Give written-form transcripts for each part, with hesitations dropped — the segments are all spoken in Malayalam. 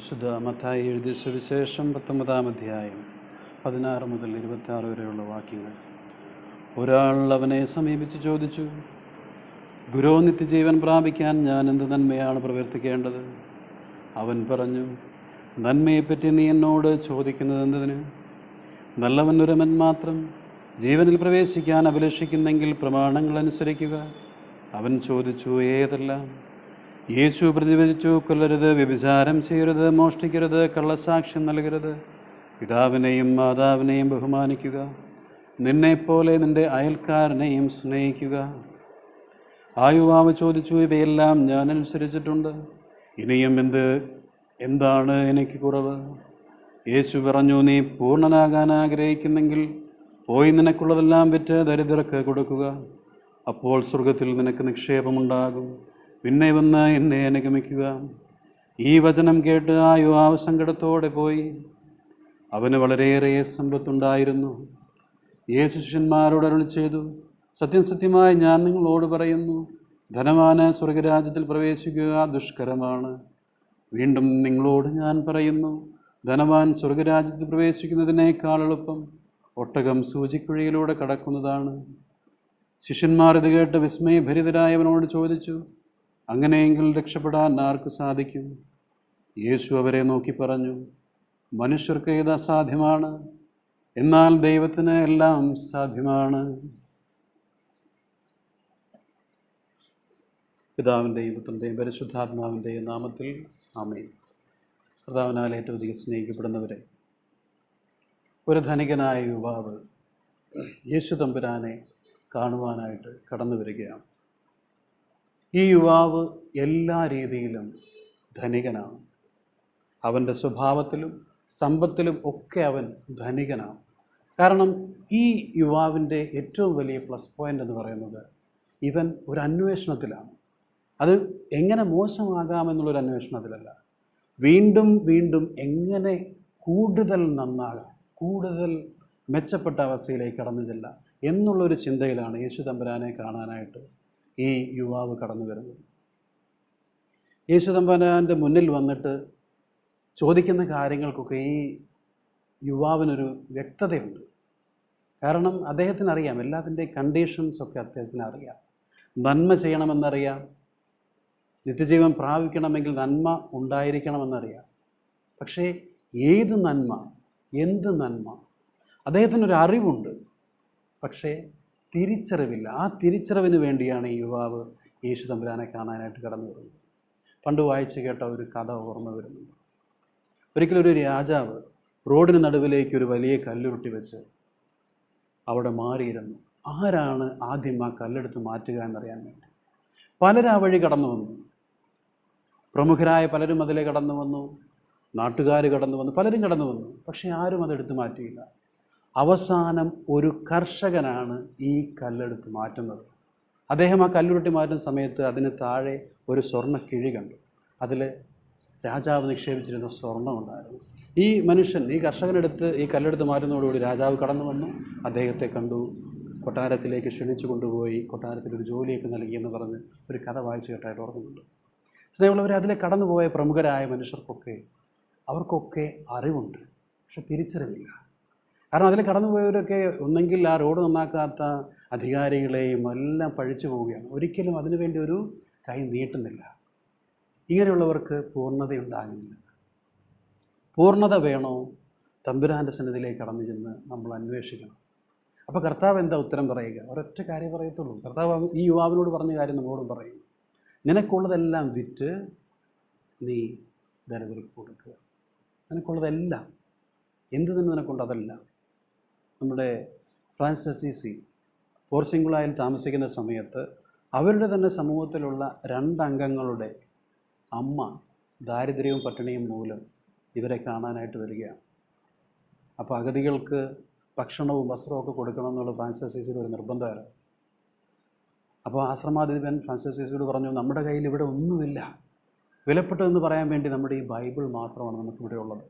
വിശുദ്ധ മത്തായി എഴുതിയ സുവിശേഷം 19-ാം അധ്യായം 16 മുതൽ 26 വരെയുള്ള വാക്യങ്ങൾ. ഒരാൾ അവനെ സമീപിച്ച് ചോദിച്ചു, ഗുരു, നിത്യജീവൻ പ്രാപിക്കാൻ ഞാൻ എന്ത് നന്മയാണ് പ്രവർത്തിക്കേണ്ടത്? അവൻ പറഞ്ഞു, നന്മയെപ്പറ്റി നീ എന്നോട് ചോദിക്കുന്നത് എന്തിന്? നല്ലവനൊരുവൻ മാത്രം ജീവനിൽ പ്രവേശിക്കാൻ അഭിലഷിക്കുന്നെങ്കിൽ പ്രമാണങ്ങൾ അനുസരിക്കുക. അവൻ ചോദിച്ചു, ഏതെല്ലാം? യേശു പ്രതിവചിച്ചു, കൊല്ലരുത്, വ്യഭിചാരം ചെയ്യരുത്, മോഷ്ടിക്കരുത്, കള്ളസാക്ഷ്യം നൽകരുത്, പിതാവിനെയും മാതാവിനെയും ബഹുമാനിക്കുക, നിന്നെപ്പോലെ നിൻ്റെ അയൽക്കാരനെയും സ്നേഹിക്കുക. ആ യുവാവ് ചോദിച്ചു, ഇവയെല്ലാം ഞാൻ അനുസരിച്ചിട്ടുണ്ട്, ഇനിയും എന്താണ് എനിക്ക് കുറവ്? യേശു പറഞ്ഞു, നീ പൂർണ്ണനാകാൻ ആഗ്രഹിക്കുന്നെങ്കിൽ പോയി നിനക്കുള്ളതെല്ലാം വിറ്റ് ദരിദ്രർക്ക് കൊടുക്കുക, അപ്പോൾ സ്വർഗത്തിൽ നിനക്ക് നിക്ഷേപമുണ്ടാകും. പിന്നെ വന്ന് എന്നെ അനുഗമിക്കുക. ഈ വചനം കേട്ട് ആ യുവാവ് സങ്കടത്തോടെ പോയി. അവന് വളരെയേറെ സമ്പത്തുണ്ടായിരുന്നു. യേശു ശിഷ്യന്മാരോട് അരുളി ചെയ്തു, സത്യം സത്യമായി ഞാൻ നിങ്ങളോട് പറയുന്നു, ധനവാന് സ്വർഗരാജ്യത്തിൽ പ്രവേശിക്കുക ദുഷ്കരമാണ്. വീണ്ടും നിങ്ങളോട് ഞാൻ പറയുന്നു, ധനവാൻ സ്വർഗരാജ്യത്തിൽ പ്രവേശിക്കുന്നതിനേക്കാൾ എളുപ്പം ഒട്ടകം സൂചിക്കുഴിയിലൂടെ കടക്കുന്നതാണ്. ശിഷ്യന്മാർ ഇത് കേട്ട് വിസ്മയഭരിതരായവനോട് ചോദിച്ചു, അങ്ങനെയെങ്കിൽ രക്ഷപ്പെടാൻ ആർക്ക് സാധിക്കും? യേശു അവരെ നോക്കി പറഞ്ഞു, മനുഷ്യർക്ക് ഇത് അസാധ്യമാണ്, എന്നാൽ ദൈവത്തിന് എല്ലാം സാധ്യമാണ്. പിതാവിൻ്റെയും പുത്രൻ്റെയും പരിശുദ്ധാത്മാവിൻ്റെയും നാമത്തിൽ ആമേൻ. കർത്താവിനാൽ ഏറ്റവും അധികം സ്നേഹിക്കപ്പെടുന്നവരെ, ഒരു ധനികനായ യുവാവ് യേശു തമ്പുരാനെ കാണുവാനായിട്ട് കടന്നു വരികയാണ്. ഈ യുവാവ് എല്ലാ രീതിയിലും ധനികനാണ്. അവൻ്റെ സ്വഭാവത്തിലും സമ്പത്തിലും ഒക്കെ അവൻ ധനികനാണ്. കാരണം ഈ യുവാവിൻ്റെ ഏറ്റവും വലിയ പ്ലസ് പോയിൻ്റ് എന്ന് പറയുന്നത്, ഇവൻ ഒരു അന്വേഷണത്തിലാണ്. അത് എങ്ങനെ മോശമാകാമെന്നുള്ളൊരു അന്വേഷണത്തിലല്ല, വീണ്ടും വീണ്ടും എങ്ങനെ കൂടുതൽ നന്നാകാം, കൂടുതൽ മെച്ചപ്പെട്ട അവസ്ഥയിലേക്ക് കടന്നു ചെല്ലാം എന്നുള്ളൊരു ചിന്തയിലാണ് യേശു തമ്പുരാനെ കാണാനായിട്ട് ഈ യുവാവ് കടന്നു വരുന്നത്. യേശു തമ്പുരാൻ്റെ മുന്നിൽ വന്നിട്ട് ചോദിക്കുന്ന കാര്യങ്ങൾക്കൊക്കെ ഈ യുവാവിനൊരു വ്യക്തതയുണ്ട്. കാരണം അദ്ദേഹത്തിന് അറിയാം, എല്ലാത്തിൻ്റെ കണ്ടീഷൻസൊക്കെ അദ്ദേഹത്തിന് അറിയാം. നന്മ ചെയ്യണമെന്നറിയാം, നിത്യജീവൻ പ്രാപിക്കണമെങ്കിൽ നന്മ ഉണ്ടായിരിക്കണമെന്നറിയാം. പക്ഷേ ഏത് നന്മ, എന്ത് നന്മ, അദ്ദേഹത്തിനൊരു അറിവുണ്ട്, പക്ഷേ തിരിച്ചറിവില്ല. ആ തിരിച്ചറിവിന് വേണ്ടിയാണ് ഈ യുവാവ് യേശു തമ്പുരാനെ കാണാനായിട്ട് കടന്നു വരുന്നത്. പണ്ട് വായിച്ച് കേട്ട ഒരു കഥ ഓർമ്മ വരുന്നുണ്ട്. ഒരിക്കലൊരു രാജാവ് റോഡിന് നടുവിലേക്ക് ഒരു വലിയ കല്ലുരുട്ടി വെച്ച് അവിടെ മാറിയിരുന്നു. ആരാണ് ആദ്യം ആ കല്ലെടുത്ത് മാറ്റുക എന്നറിയാൻ വേണ്ടി പലരും ആ വഴി കടന്നു വന്നു. പ്രമുഖരായ പലരും അതിലെ കടന്നു വന്നു, നാട്ടുകാർ കടന്നു വന്നു, പലരും കടന്നു വന്നു. പക്ഷേ ആരും അതെടുത്ത് മാറ്റിയില്ല. അവസാനം ഒരു കർഷകനാണ് ഈ കല്ലെടുത്ത് മാറ്റുന്നത്. അദ്ദേഹം ആ കല്ലുരുട്ടി മാറ്റുന്ന സമയത്ത് അതിന് താഴെ ഒരു സ്വർണ്ണ കിഴി കണ്ടു. അതിൽ രാജാവ് നിക്ഷേപിച്ചിരുന്ന സ്വർണ്ണം ഉണ്ടായിരുന്നു. ഈ മനുഷ്യൻ, ഈ കർഷകനെടുത്ത് ഈ കല്ലെടുത്ത് മാറ്റുന്നതോടുകൂടി രാജാവ് കടന്നു വന്നു, അദ്ദേഹത്തെ കണ്ടു, കൊട്ടാരത്തിലേക്ക് ക്ഷണിച്ചു കൊണ്ടുപോയി കൊട്ടാരത്തിലൊരു ജോലിയൊക്കെ നൽകിയെന്ന് പറഞ്ഞ് ഒരു കഥ വായിച്ചു കേട്ടായിട്ട് ഓർക്കുന്നുണ്ട്. സ്നേഹമുള്ളവരെ, അതിലെ കടന്നുപോയ പ്രമുഖരായ മനുഷ്യർക്കൊക്കെ അവർക്കൊക്കെ അറിവുണ്ട്, പക്ഷെ തിരിച്ചറിവില്ല. കാരണം അതിൽ കടന്നുപോയവരൊക്കെ ഒന്നെങ്കിൽ ആ റോഡ് നന്നാക്കാത്ത അധികാരികളെയും എല്ലാം പഴിച്ചു പോവുകയാണ്. ഒരിക്കലും അതിനുവേണ്ടി ഒരു കൈ നീട്ടുന്നില്ല. ഇങ്ങനെയുള്ളവർക്ക് പൂർണ്ണതയുണ്ടാകുന്നില്ല. പൂർണ്ണത വേണോ? തമ്പുരാൻ്റെ സന്നിധിയിലേക്ക് കടന്നു ചെന്ന് നമ്മൾ അന്വേഷിക്കണം. അപ്പോൾ കർത്താവ് എന്താ ഉത്തരം പറയുക? ഒരൊറ്റ കാര്യം പറയത്തുള്ളൂ. കർത്താവ് ഈ യുവാവിനോട് പറഞ്ഞ കാര്യം നമ്മളോടും പറയും, നിനക്കുള്ളതെല്ലാം വിറ്റ് നീ ദരിദ്രർക്ക് കൊടുക്കുക. നിനക്കുള്ളതെല്ലാം, എന്ത് തന്നെ നിനക്കുണ്ട് അതെല്ലാം. നമ്മുടെ ഫ്രാൻസിസ് അസീസി പോർസിംഗുളായിൽ താമസിക്കുന്ന സമയത്ത് അവരുടെ തന്നെ സമൂഹത്തിലുള്ള 2 അംഗങ്ങളുടെ അമ്മ ദാരിദ്ര്യവും പട്ടിണിയും മൂലം ഇവരെ കാണാനായിട്ട് വരികയാണ്. അപ്പോൾ അഗതികൾക്ക് ഭക്ഷണവും വസ്ത്രവും ഒക്കെ കൊടുക്കണം എന്നുള്ള ഫ്രാൻസിസ് അസീസിയുടെ ഒരു നിർബന്ധമായിരുന്നു. അപ്പോൾ ആശ്രമാധിപൻ ഫ്രാൻസിസ് അസീസിയോട് പറഞ്ഞു, നമ്മുടെ കയ്യിൽ ഇവിടെ ഒന്നുമില്ല, വിലപ്പെട്ടതെന്ന് പറയാൻ വേണ്ടി നമ്മുടെ ഈ ബൈബിൾ മാത്രമാണ് നമുക്കിവിടെ ഉള്ളത്,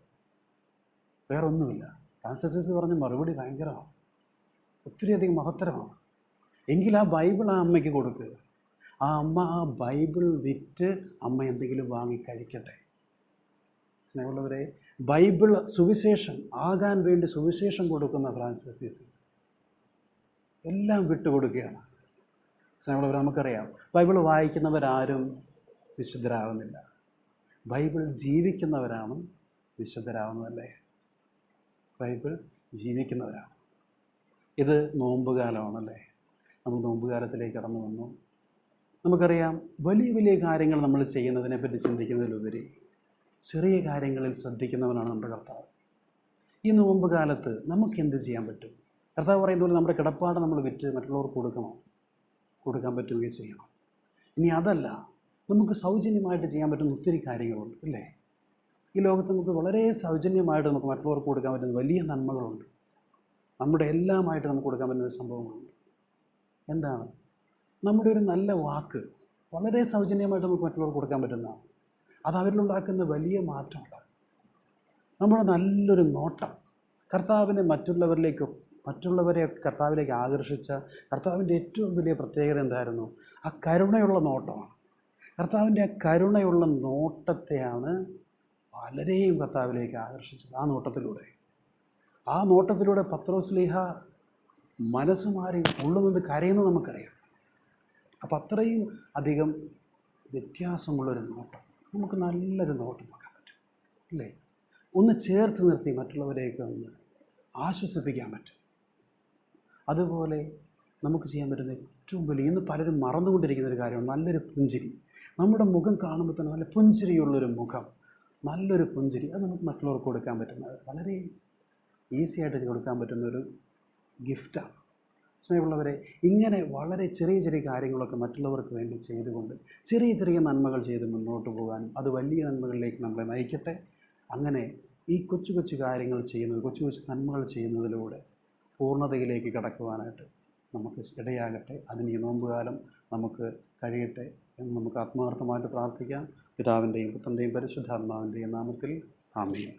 വേറെ ഒന്നുമില്ല. ഫ്രാൻസിസ് അസീസി പറഞ്ഞ മറുപടി ഭയങ്കരമാണ്, ഒത്തിരിയധികം മഹത്തരമാണ്. എങ്കിൽ ആ ബൈബിൾ ആ അമ്മയ്ക്ക് കൊടുക്കുക. ആ അമ്മ ആ ബൈബിൾ വിറ്റ് അമ്മ എന്തെങ്കിലും വാങ്ങി കഴിക്കട്ടെ. സ്നേഹമുള്ളവരെ, ബൈബിൾ സുവിശേഷം ആകാൻ വേണ്ടി സുവിശേഷം കൊടുക്കുന്ന ഫ്രാൻസിസ് അസീസി എല്ലാം വിട്ടുകൊടുക്കുകയാണ്. സ്നേഹമുള്ളവർ, നമുക്കറിയാം ബൈബിൾ വായിക്കുന്നവരാരും വിശുദ്ധരാകുന്നില്ല. ബൈബിൾ ജീവിക്കുന്നവരാണ് വിശുദ്ധരാകുന്നതല്ലേ? ബൈബിൾ ജീവിക്കുന്നവരാണ്. ഇത് നോമ്പുകാലമാണല്ലേ? നമ്മൾ നോമ്പുകാലത്തിലേക്ക് കടന്നു വന്നു. നമുക്കറിയാം വലിയ വലിയ കാര്യങ്ങൾ നമ്മൾ ചെയ്യുന്നതിനെപ്പറ്റി ചിന്തിക്കുന്നതിലുപരി ചെറിയ കാര്യങ്ങളിൽ ശ്രദ്ധിക്കുന്നവനാണ് നമ്മുടെ കർത്താവ്. ഈ നോമ്പ് കാലത്ത് നമുക്ക് എന്ത് ചെയ്യാൻ പറ്റും? കർത്താവ് പറയുന്ന പോലെ നമ്മുടെ കിടപ്പാട് നമ്മൾ വിറ്റ് മറ്റുള്ളവർക്ക് കൊടുക്കണോ? കൊടുക്കാൻ പറ്റുകയും ചെയ്യണം. ഇനി അതല്ല, നമുക്ക് സൗജന്യമായിട്ട് ചെയ്യാൻ പറ്റുന്ന ഒത്തിരി കാര്യങ്ങളുണ്ട് അല്ലേ? ഈ ലോകത്ത് നമുക്ക് വളരെ സൗജന്യമായിട്ട് നമുക്ക് മറ്റുള്ളവർക്ക് കൊടുക്കാൻ പറ്റുന്ന വലിയ നന്മകളുണ്ട്. നമ്മുടെ എല്ലാമായിട്ട് നമുക്ക് കൊടുക്കാൻ പറ്റുന്ന സംഭവങ്ങളുണ്ട്. എന്താണ്? നമ്മുടെ ഒരു നല്ല വാക്ക് വളരെ സൗജന്യമായിട്ട് നമുക്ക് മറ്റുള്ളവർക്ക് കൊടുക്കാൻ പറ്റുന്നതാണ്. അത് അവരിലുണ്ടാക്കുന്ന വലിയ മാറ്റമുണ്ടാകും. നമ്മുടെ നല്ലൊരു നോട്ടം കർത്താവിനെ മറ്റുള്ളവരെ കർത്താവിലേക്ക് ആകർഷിച്ച കർത്താവിൻ്റെ ഏറ്റവും വലിയ പ്രത്യേകത എന്തായിരുന്നു? ആ കരുണയുള്ള നോട്ടമാണ്. കർത്താവിൻ്റെ ആ കരുണയുള്ള നോട്ടത്തെയാണ് പലരെയും കർത്താവിലേക്ക് ആകർഷിച്ചത്. ആ നോട്ടത്തിലൂടെ പത്രോസ്ലീഹ മനസ്സ് മാറി ഉള്ളുന്നത് കരയുന്നത് നമുക്കറിയാം. അപ്പം അത്രയും അധികം വ്യത്യാസമുള്ളൊരു നോട്ടം, നമുക്ക് നല്ലൊരു നോട്ടം നോക്കാൻ പറ്റും അല്ലേ? ഒന്ന് ചേർത്ത് നിർത്തി മറ്റുള്ളവരെയൊക്കെ ഒന്ന് ആശ്വസിപ്പിക്കാൻ പറ്റും. അതുപോലെ നമുക്ക് ചെയ്യാൻ പറ്റുന്ന ഏറ്റവും വലിയ, ഇന്ന് പലരും മറന്നുകൊണ്ടിരിക്കുന്ന ഒരു കാര്യമാണ് നല്ലൊരു പുഞ്ചിരി. നമ്മുടെ മുഖം കാണുമ്പോൾ തന്നെ നല്ല പുഞ്ചിരിയുള്ളൊരു മുഖം, നല്ലൊരു പുഞ്ചിരി, അത് നമുക്ക് മറ്റുള്ളവർക്ക് കൊടുക്കാൻ പറ്റുന്നത് വളരെ ഈസി ആയിട്ട് കൊടുക്കാൻ പറ്റുന്നൊരു ഗിഫ്റ്റാണ്. സ്നേഹമുള്ളവരെ, ഇങ്ങനെ വളരെ ചെറിയ ചെറിയ കാര്യങ്ങളൊക്കെ മറ്റുള്ളവർക്ക് വേണ്ടി ചെയ്തുകൊണ്ട് ചെറിയ ചെറിയ നന്മകൾ ചെയ്ത് മുന്നോട്ട് പോകാൻ അത് വലിയ നന്മകളിലേക്ക് നമ്മളെ നയിക്കട്ടെ. അങ്ങനെ ഈ കൊച്ചു കൊച്ചു കാര്യങ്ങൾ ചെയ്യുന്നത്, കൊച്ചു കൊച്ചു നന്മകൾ ചെയ്യുന്നതിലൂടെ പൂർണ്ണതയിലേക്ക് കടക്കുവാനായിട്ട് നമുക്ക് ഇടയാകട്ടെ. അതിന് ഈ നോമ്പുകാലം നമുക്ക് കഴിയട്ടെ എന്ന് നമുക്ക് ആത്മാർത്ഥമായിട്ട് പ്രാർത്ഥിക്കാം. പിതാവിൻ്റെയും പുത്രൻ്റെയും പരിശുദ്ധാത്മാവിൻ്റെയും നാമത്തിൽ ആമേൻ.